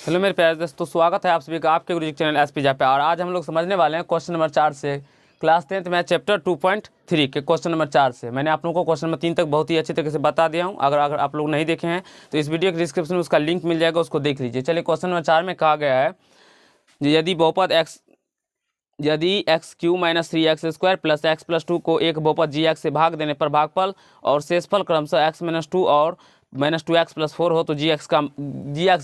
Hello मेरे प्यारे दोस्तों, स्वागत है आप सभी का आपके गुरुजी चैनल एस पी जा पे। और आज हम लोग समझने वाले हैं क्वेश्चन नंबर 4 से क्लास 10th में चैप्टर 2.3 के क्वेश्चन नंबर 4 से। मैंने आप लोगों को क्वेश्चन नंबर 3 तक बहुत ही अच्छे तरीके से बता दिया हूं। अगर आप लोग नहीं देखे हैं तो इस वीडियो के डिस्क्रिप्शन में उसका लिंक मिल जाएगा, उसको देख लीजिए। चलिए क्वेश्चन नंबर 4 में कहा गया है यदि x cube minus 3x² plus x plus 2 को एक बहुपद जी एक्स से भाग देने पर भागफल और शेषफल क्रमशः x माइनस 2 और माइनस 2x प्लस 4 हो तो जी एक्स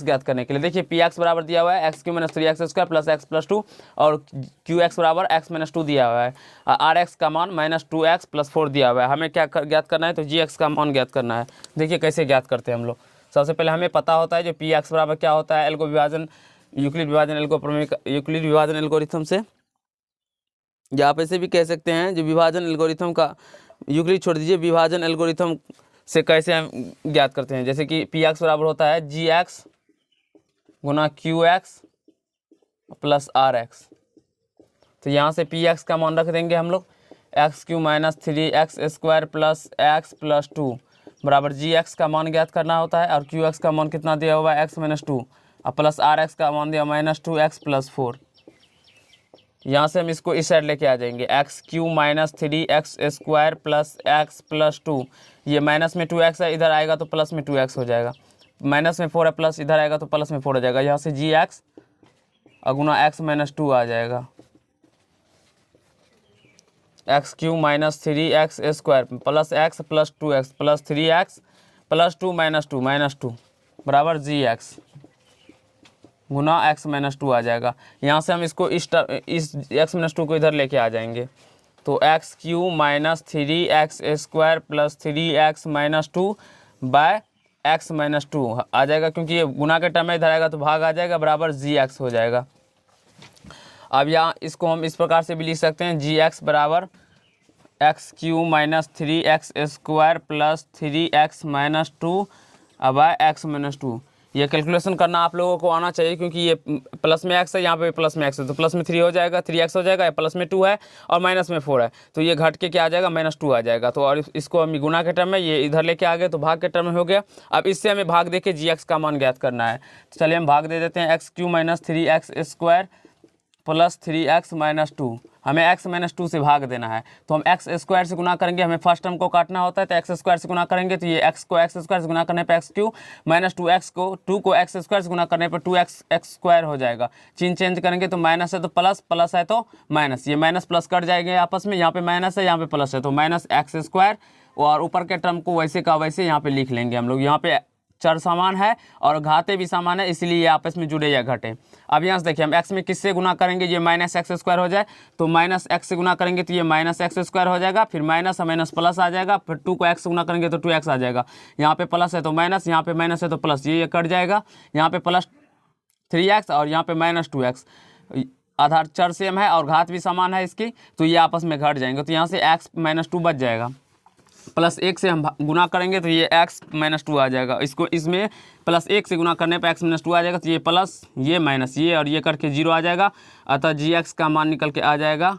ज्ञात करने के लिए देखिए पी एक्स बराबर दिया हुआ है x cube minus 3x² plus x plus 2 और क्यू एक्स बराबर एक्स माइनस 2 दिया हुआ है। आर एक्स का मान माइनस 2x प्लस 4 दिया हुआ है। हमें क्या ज्ञात करना है तो जी एक्स का मान ज्ञात करना है। देखिए कैसे ज्ञात करते हैं हम लोग। सबसे पहले हमें पता होता है जो पी एक्स बराबर क्या होता है, यूक्लिड विभाजन एल्गोरिथम से, या आप ऐसे भी कह सकते हैं जो विभाजन एल्गोरिथम का यूक्लिड छोड़ दीजिए, विभाजन एल्गोरिथम से कैसे हम ज्ञात करते हैं। जैसे कि पी एक्स बराबर होता है जी एक्स गुना Q X plus R X. तो यहाँ से पी एक्स का मान रख देंगे हम लोग x cube minus 3x² plus x plus 2 बराबर जी एक्स का मान ज्ञात करना होता है। और क्यू एक्स का मान कितना दिया हुआ है एक्स माइनस 2 और प्लस आर एक्स का मान दिया माइनस 2x प्लस 4। यहाँ से हम इसको इस साइड लेके आ जाएंगे x cube minus 3x² plus x plus 2, ये माइनस में 2x है, इधर आएगा तो प्लस में 2x हो जाएगा। माइनस में 4 है, प्लस इधर आएगा तो प्लस में 4 हो जाएगा। यहाँ से जी एक्स अगुना एक्स माइनस 2 आ जाएगा। X cube minus 3x² plus x plus 2x plus 3x plus 2 minus 2 बराबर जी एक्स गुना एक्स माइनस 2 आ जाएगा। यहाँ से हम इसको इस एक्स माइनस 2 को इधर लेके आ जाएंगे तो x cube minus 3x² plus 3x minus 2 by x minus 2 आ जाएगा, क्योंकि ये गुना के टर्म में इधर आएगा तो भाग आ जाएगा बराबर जी एक्स हो जाएगा। अब यहाँ इसको हम इस प्रकार से भी लिख सकते हैं जी एक्स बराबर x cube minus 3x² plus 3x minus 2 by x minus 2। ये कैलकुलेशन करना आप लोगों को आना चाहिए, क्योंकि ये प्लस में x है, यहाँ पे प्लस में x है, तो प्लस में 3 हो जाएगा, 3x हो जाएगा, प्लस में 2 है और माइनस में 4 है, तो ये घट के क्या आ जाएगा माइनस 2 आ जाएगा। तो और इसको हम गुना के टर्म में ये इधर लेके आ गए तो भाग के टर्म में हो गया। अब इससे हमें भाग दे के जी एक्स का मान ज्ञात करना है। तो चलिए हम भाग दे देते हैं x cube minus 3x² plus 3x minus 2, हमें x माइनस 2 से भाग देना है तो हम x² से गुना करेंगे। हमें फर्स्ट टर्म को काटना होता है तो x² से गुना करेंगे तो ये x को x² से गुना करने पर एक्स क्यू माइनस 2x को 2 को x² से गुना करने पर 2x² हो जाएगा। चिन्ह चेंज करेंगे तो माइनस है तो प्लस, प्लस है तो माइनस, ये माइनस प्लस कट जाएंगे आपस में। यहाँ पे माइनस है, यहाँ पे प्लस है, तो माइनस x² और ऊपर के टर्म को वैसे का वैसे यहाँ पे लिख लेंगे हम लोग। यहाँ पे चर समान है और घाते भी समान है, इसलिए ये आपस में जुड़े या घटे। अब यहाँ से देखिए हम x में किससे गुना करेंगे, ये माइनस x² हो जाए तो माइनस x से गुना करेंगे तो ये माइनस x² हो जाएगा, फिर माइनस माइनस प्लस आ जाएगा, फिर 2 को x से गुना करेंगे तो 2x आ जाएगा। यहाँ पे प्लस है तो माइनस, यहाँ पे माइनस है तो प्लस, ये कट जाएगा। यहाँ पे प्लस 3x और यहाँ पे माइनस 2x, आधार चर सेम है और घात भी समान है इसकी, तो ये आपस में घट जाएंगे। तो यहाँ से x माइनस 2 बच जाएगा, प्लस 1 से हम गुना करेंगे तो ये x माइनस 2 आ जाएगा। इसको इसमें प्लस 1 से गुना करने पर x माइनस 2 आ जाएगा, तो ये प्लस ये माइनस ये और ये करके 0 आ जाएगा। अतः जी एक्स का मान निकल के आ जाएगा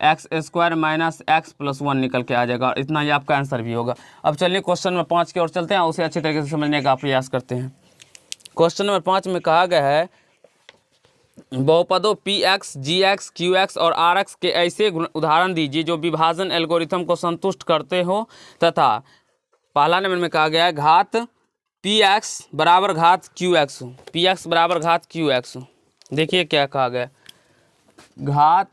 x² माइनस x प्लस 1 निकल के आ जाएगा, और इतना ही आपका आंसर भी होगा। अब चलिए क्वेश्चन नंबर 5 की ओर चलते हैं, उसे अच्छे तरीके से समझने का प्रयास करते हैं। क्वेश्चन नंबर 5 में कहा गया है बहुपदों P x, g x, Q x और आर एक्स के ऐसे उदाहरण दीजिए जो विभाजन एल्गोरिथम को संतुष्ट करते हो तथा पहला नंबर में कहा गया है घात पी एक्स बराबर घात क्यू एक्स हो, पी एक्स बराबर घात क्यू एक्स हो। देखिए क्या कहा गया, घात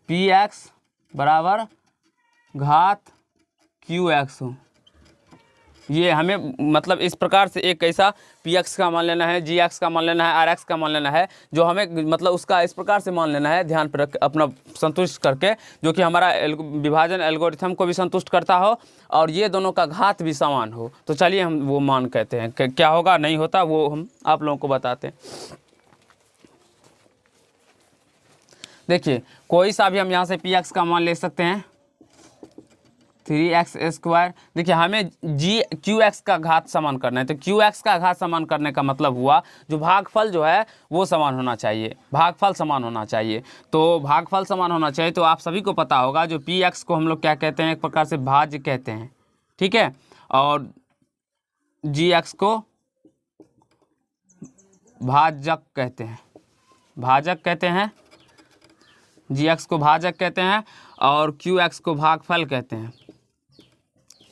पी एक्स बराबर घात क्यू एक्स हो। ये हमें मतलब इस प्रकार से एक ऐसा पी एक्स का मान लेना है, जी एक्स का मान लेना है, आर एक्स का मान लेना है, जो हमें मतलब उसका इस प्रकार से मान लेना है ध्यान पर रख अपना संतुष्ट करके, जो कि हमारा विभाजन एल्गोरिथम को भी संतुष्ट करता हो और ये दोनों का घात भी समान हो। तो चलिए हम वो मान कहते हैं, क्या होगा नहीं होता वो हम आप लोगों को बताते हैं। देखिए कोई सा भी हम यहाँ से पी एक्स का मान ले सकते हैं 3x²। देखिए हमें जी क्यू एक्स का घात समान करना है, तो क्यू एक्स का घात समान करने का मतलब हुआ जो भागफल जो है वो समान होना चाहिए, भागफल समान होना चाहिए। तो भागफल समान होना चाहिए, तो आप सभी को पता होगा जो पी एक्स को हम लोग क्या कहते हैं, एक प्रकार से भाज्य कहते हैं, ठीक है, और जी एक्स को भाजक कहते हैं, भाजक कहते हैं, जी एक्स को भाजक कहते हैं और क्यू एक्स को भागफल कहते हैं,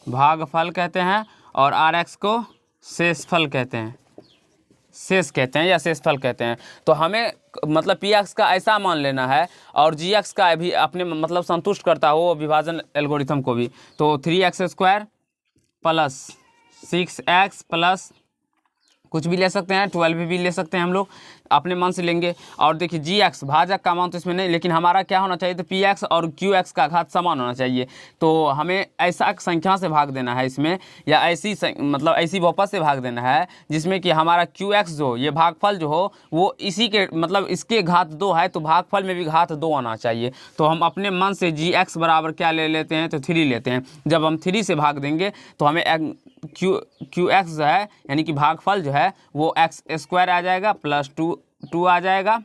भागफल कहते हैं, और आर एक्स को शेषफल कहते हैं, शेष कहते हैं या शेषफल कहते हैं। तो हमें मतलब पी एक्स का ऐसा मान लेना है और जी एक्स का भी अपने मतलब संतुष्ट करता हो विभाजन एल्गोरिथम को भी। तो 3x² प्लस 6x प्लस कुछ भी ले सकते हैं, 12 भी ले सकते हैं, हम लोग अपने मन से लेंगे। और देखिए जी एक्स भाजक का मान तो इसमें नहीं, लेकिन हमारा क्या होना चाहिए, तो पी एक्स और क्यू एक्स का घात समान होना चाहिए। तो हमें ऐसा संख्या से भाग देना है इसमें, या ऐसी मतलब ऐसी बहुपद से भाग देना है जिसमें कि हमारा क्यू एक्स जो ये भागफल जो हो वो इसी के मतलब इसके घात 2 है, तो भागफल में भी घात 2 आना चाहिए। तो हम अपने मन से जी एक्स बराबर क्या ले लेते हैं, तो 3 लेते हैं। जब हम 3 से भाग देंगे तो हमें क्यू एक्स जो है यानी कि भागफल जो है वो x² आ जाएगा प्लस 2 आ जाएगा,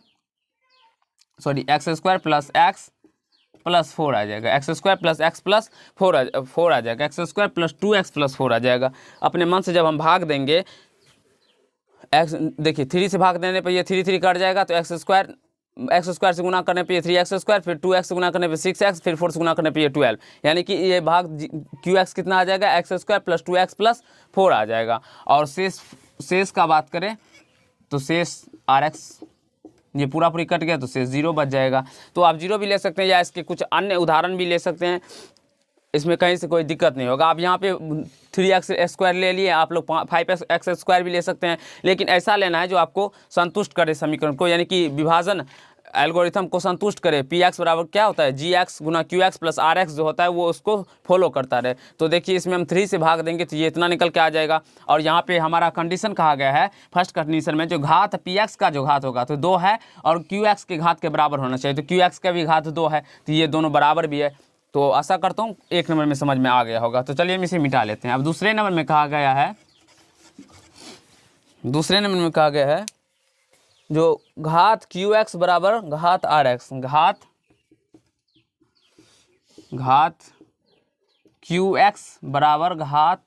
sorry x² plus x plus 4 आ जाएगा, x² प्लस x प्लस 4 आ जाएगा, x² प्लस 2x प्लस 4 आ जाएगा। अपने मन से जब हम भाग देंगे x, देखिए 3 से भाग देने पर ये 3 कट जाएगा, तो x² से गुना करने पे ये 3x², फिर 2x से गुना करने पे 6x, फिर 4 से गुना करने पे ये 12, यानी कि ये भाग QX कितना आ जाएगा, x² प्लस 2x प्लस 4 आ जाएगा। और शेष का बात करें तो शेष RX ये पूरा कट गया तो शेष 0 बच जाएगा। तो आप 0 भी ले सकते हैं या इसके कुछ अन्य उदाहरण भी ले सकते हैं, इसमें कहीं से कोई दिक्कत नहीं होगा। आप यहाँ पे 3x² ले लिए, आप लोग 5x² भी ले सकते हैं, लेकिन ऐसा लेना है जो आपको संतुष्ट करे समीकरण को, यानी कि विभाजन एल्गोरिथम को संतुष्ट करे। पी एक्स बराबर क्या होता है, जी एक्स गुना Q X plus R X जो होता है वो उसको फॉलो करता रहे। तो देखिए इसमें हम 3 से भाग देंगे तो ये इतना निकल के आ जाएगा। और यहाँ पे हमारा कंडीशन कहा गया है फर्स्ट कंडीशन में, जो घात पी एक्स का जो घात होगा तो 2 है और क्यू एक्स के घात के बराबर होना चाहिए, तो क्यू एक्स का भी घात 2 है, तो ये दोनों बराबर भी है। तो आशा करता हूँ 1 नंबर में समझ में आ गया होगा। तो चलिए हम इसे मिटा लेते हैं। अब दूसरे नंबर में कहा गया है, दूसरे नंबर में कहा गया है जो घात क्यू एक्स बराबर घात आर एक्स, घात क्यू एक्स बराबर घात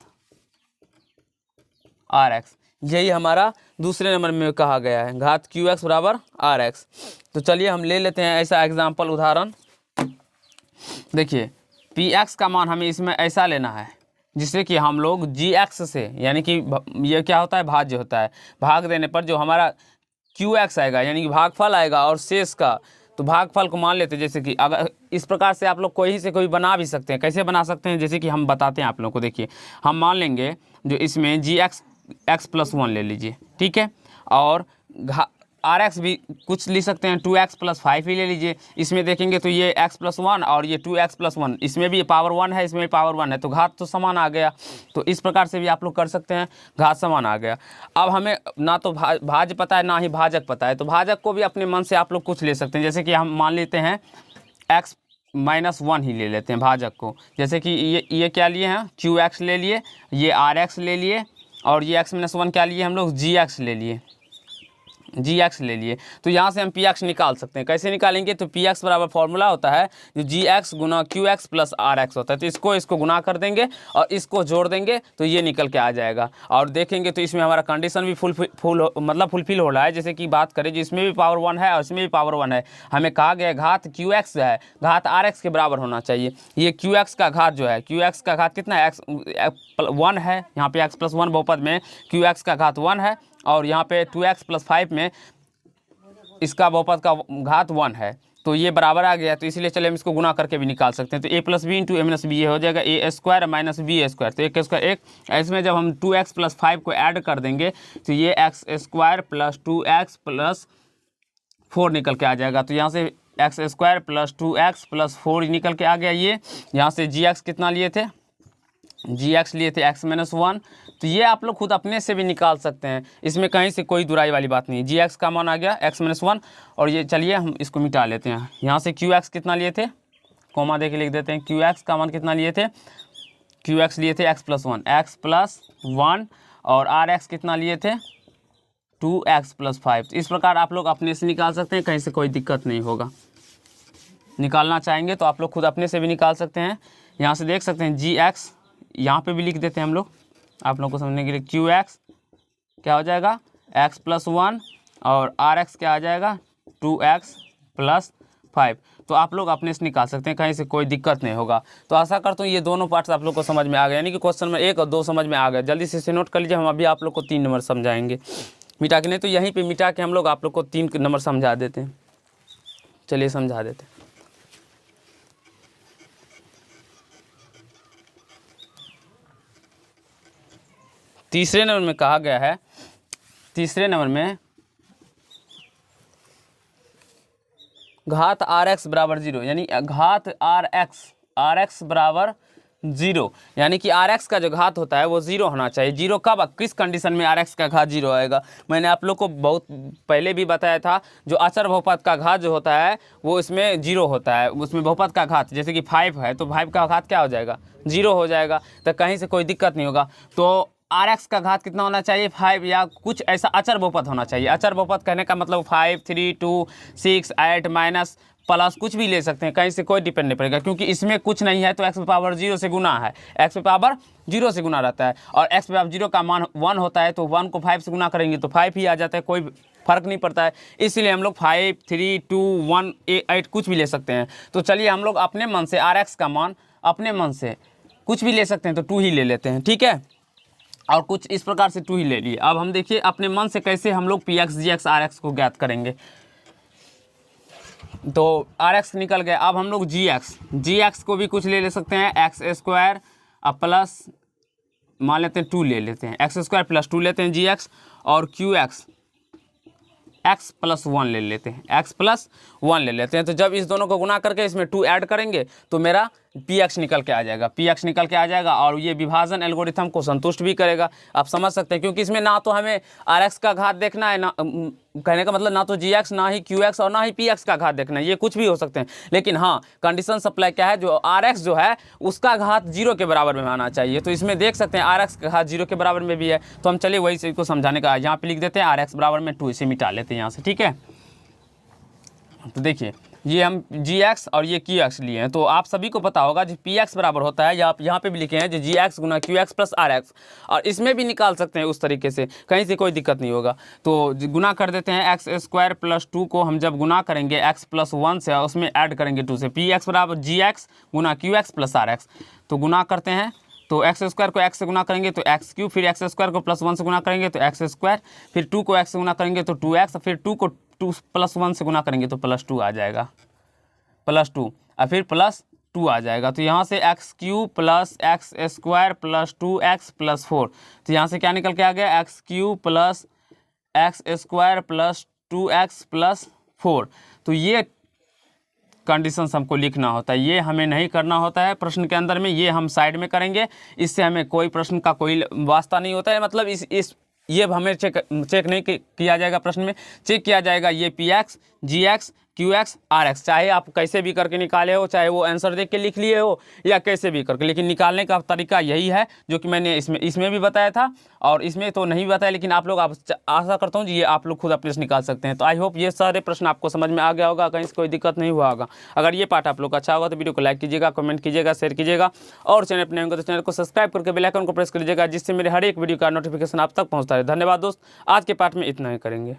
आर एक्स, यही हमारा दूसरे नंबर में कहा गया है, घात क्यू एक्स बराबर आर एक्स। तो चलिए हम ले लेते हैं ऐसा एग्जाम्पल उदाहरण। देखिए पी एक्स का मान हमें इसमें ऐसा लेना है जिससे कि हम लोग जी एक्स से, यानी कि ये क्या होता है, भाज्य होता है, भाग देने पर जो हमारा क्यू एक्स आएगा यानी कि भागफल आएगा और शेष का, तो भागफल को मान लेते हैं। जैसे कि अगर इस प्रकार से आप लोग कोई से कोई बना भी सकते हैं, कैसे बना सकते हैं, जैसे कि हम बताते हैं आप लोगों को। देखिए हम मान लेंगे जो इसमें जी एक्स प्लस 1 ले लीजिए, ठीक है, और आर एक्स भी कुछ ले सकते हैं, 2x प्लस 5 ही ले लीजिए। इसमें देखेंगे तो ये x प्लस 1 और ये 2x प्लस 1, इसमें भी पावर 1 है, इसमें भी पावर 1 है, तो घात तो समान आ गया। तो इस प्रकार से भी आप लोग कर सकते हैं, घात समान आ गया। अब हमें ना तो भाज्य पता है ना ही भाजक पता है, तो भाजक को भी अपने मन से आप लोग कुछ ले सकते हैं। जैसे कि हम मान लेते हैं x माइनस 1 ही ले लेते हैं भाजक को। जैसे कि ये क्या लिए हैं, क्यू एक्स ले लिए, ये आर एक्स ले लिए, और ये x माइनस 1 क्या लिए हम लोग, जी एक्स ले लिए, जी एक्स ले लिए। तो यहाँ से हम पी एक्स निकाल सकते हैं। कैसे निकालेंगे, तो पी एक्स बराबर फॉर्मूला होता है जो जी एक्स गुना Q X plus R X होता है। तो इसको गुना कर देंगे और इसको जोड़ देंगे तो ये निकल के आ जाएगा। और देखेंगे तो इसमें हमारा कंडीशन भी फुलफिल हो रहा है। जैसे कि बात करें, जिसमें भी पावर 1 है और इसमें भी पावर 1 है, हमें कहा गया घात क्यू एक्स है घात आर एक्स के बराबर होना चाहिए। ये क्यू एक्स का घात जो है, क्यू एक्स का घात कितना है, एक्स 1 है, यहाँ पे एक्स प्लस 1 बहुपद में क्यू एक्स का घात 1 है, और यहाँ पे 2x प्लस 5 में इसका बहुपद का घात 1 है, तो ये बराबर आ गया। तो इसलिए चले हम इसको गुना करके भी निकाल सकते हैं। तो a plus b into a minus b, ये हो जाएगा a square minus b square, तो एक स्क्वायर एक। इसमें जब हम 2x प्लस 5 को ऐड कर देंगे तो ये x square plus 2x plus 4 निकल के आ जाएगा। तो यहाँ से x square plus 2x plus 4 निकल के आ गया। ये यहाँ से जी एक्स कितना लिए थे, जी एक्स लिए थे x माइनस 1, तो ये आप लोग खुद अपने से भी निकाल सकते हैं, इसमें कहीं से कोई दुराई वाली बात नहीं। जी एक्स का मान आ गया x माइनस 1, और ये चलिए हम इसको मिटा लेते हैं। यहाँ से क्यू एक्स कितना लिए थे, कोमा दे के लिख देते हैं, क्यू एक्स का मान कितना लिए थे, क्यू एक्स लिए थे x प्लस 1, और आर एक्स कितना लिए थे 2x प्लस 5। इस प्रकार आप लोग अपने से निकाल सकते हैं, कहीं से कोई दिक्कत नहीं होगा। निकालना चाहेंगे तो आप लोग खुद अपने से भी निकाल सकते हैं। यहाँ से देख सकते हैं जी एक्स, यहाँ पे भी लिख देते हैं हम लोग आप लोगों को समझने के लिए, क्यू एक्स क्या हो जाएगा x प्लस 1 और आर एक्स क्या आ जाएगा 2x प्लस 5। तो आप लोग अपने से निकाल सकते हैं, कहीं से कोई दिक्कत नहीं होगा। तो आशा करता हूँ ये दोनों पार्ट्स आप लोग को समझ में आ गए, यानी कि क्वेश्चन में 1 और 2 समझ में आ गए। जल्दी से इसे नोट कर लीजिए, हम अभी आप लोग को 3 नंबर समझाएंगे मिटा के, नहीं तो यहीं पे मिटा के हम लोग आप लोग को 3 नंबर समझा देते हैं। चलिए समझा देते हैं। तीसरे नंबर में कहा गया है, तीसरे नंबर में घात आर एक्स बराबर 0, यानी घात आर एक्स बराबर 0, यानी कि आर एक्स का जो घात होता है वो 0 होना चाहिए। 0 कब, किस कंडीशन में आर एक्स का घात 0 आएगा? मैंने आप लोग को बहुत पहले भी बताया था, जो अचर बहुपद का घात जो होता है वो इसमें 0 होता है। उसमें बहुपद का घात जैसे कि 5 है तो 5 का घात क्या हो जाएगा 0 हो जाएगा, तो कहीं से कोई दिक्कत नहीं होगा। तो आर एक्स का घात कितना होना चाहिए 5, या कुछ ऐसा अचर बहुपद होना चाहिए। अचर बहुपद कहने का मतलब 5, 3, 2, 6, 8 माइनस प्लस कुछ भी ले सकते हैं, कहीं से कोई डिपेंड नहीं पड़ेगा, क्योंकि इसमें कुछ नहीं है तो एक्स पावर 0 से गुना है, एक्स पावर 0 से गुना रहता है, और एक्स पावर 0 का मान 1 होता है, तो 1 को 5 से गुना करेंगे तो 5 ही आ जाता है, कोई फर्क नहीं पड़ता है। इसलिए हम लोग 5, 3, 2, 1, 8 कुछ भी ले सकते हैं। तो चलिए हम लोग अपने मन से आर एक्स का मान अपने मन से कुछ भी ले सकते हैं, तो 2 ही ले लेते हैं, ठीक है। और कुछ इस प्रकार से 2 ही ले लिए। अब हम देखिए अपने मन से कैसे हम लोग p x g x r x को ज्ञात करेंगे। तो आर एक्स निकल गया। अब हम लोग जी एक्स को भी कुछ ले सकते हैं, एक्स स्क्वायर अब प्लस मान लेते हैं 2 ले लेते हैं, एक्स स्क्वायर प्लस 2 लेते हैं जी एक्स, और क्यू एक्स x+1 ले लेते हैं, x+1 ले लेते हैं। तो जब इस दोनों को गुना करके इसमें 2 ऐड करेंगे तो मेरा px निकल के आ जाएगा, px निकल के आ जाएगा, और ये विभाजन एल्गोरिथम को संतुष्ट भी करेगा। आप समझ सकते हैं, क्योंकि इसमें ना तो हमें rx का घात देखना है, ना कहने का मतलब ना तो gx, ना ही qx और ना ही px का घात देखना है, ये कुछ भी हो सकते हैं। लेकिन हाँ, कंडीशन सप्लाई क्या है, जो rx जो है उसका घात 0 के बराबर में आना चाहिए। तो इसमें देख सकते हैं rx का घात 0 के बराबर में भी है। तो हम चलिए वही चीज़ को समझाने का यहाँ पे लिख देते हैं, rx बराबर में 2, इसे मिटा लेते हैं यहाँ से, ठीक है। तो देखिए ये हम gx और ये qx लिए हैं, तो आप सभी को पता होगा जो px बराबर होता है, या आप यहाँ पे भी लिखे हैं जो gx गुना qx प्लस rx, और इसमें भी निकाल सकते हैं उस तरीके से, कहीं से कोई दिक्कत नहीं होगा। तो गुना कर देते हैं, एक्स स्क्वायर प्लस 2 को हम जब गुना करेंगे x+1 से, उसमें ऐड करेंगे 2 से, px बराबर gx गुना qx प्लस rx। तो गुना करते हैं, तो एक्स स्क्वायर को एक्स से गुना करेंगे तो एक्स क्यूब, फिर एक्स स्क्वायर को +1 से गुना करेंगे तो एक्स स्क्वायर, फिर 2 को एक्स से गुना करेंगे तो 2x, फिर 2 को 2+1 से गुना करेंगे तो +2 आ जाएगा, +2, और फिर +2 आ जाएगा। तो यहाँ से x cube plus x square plus 2x plus 4, तो यहाँ से क्या निकल के आ गया, x cube plus x square plus 2x plus 4। तो ये कंडीशन हमको लिखना होता है, ये हमें नहीं करना होता है प्रश्न के अंदर में, ये हम साइड में करेंगे, इससे हमें कोई प्रश्न का कोई वास्ता नहीं होता है। मतलब ये हमें चेक नहीं किया जाएगा, प्रश्न में चेक किया जाएगा ये px, gx, qx, rx, चाहे आप कैसे भी करके निकाले हो, चाहे वो आंसर देख के लिख लिए हो या कैसे भी करके, लेकिन निकालने का तरीका यही है जो कि मैंने इसमें भी बताया था, और इसमें तो नहीं बताया, लेकिन आप लोग आशा करता हूँ ये आप लोग खुद अपने से निकाल सकते हैं। तो आई होप ये सारे प्रश्न आपको समझ में आ गया होगा, कहीं से कोई दिक्कत नहीं हुआ होगा। अगर ये पार्ट आप लोग का अच्छा होगा तो वीडियो को लाइक कीजिएगा, कमेंट कीजिएगा, शेयर कीजिएगा, और चैनल पर नहीं होंगे तो चैनल को सब्सक्राइब करके बेल आइकन को प्रेस कीजिएगा, जिससे मेरे हर एक वीडियो का नोटिफिकेशन आप तक पहुँचता है। धन्यवाद दोस्त, आज के पार्ट में इतना ही करेंगे।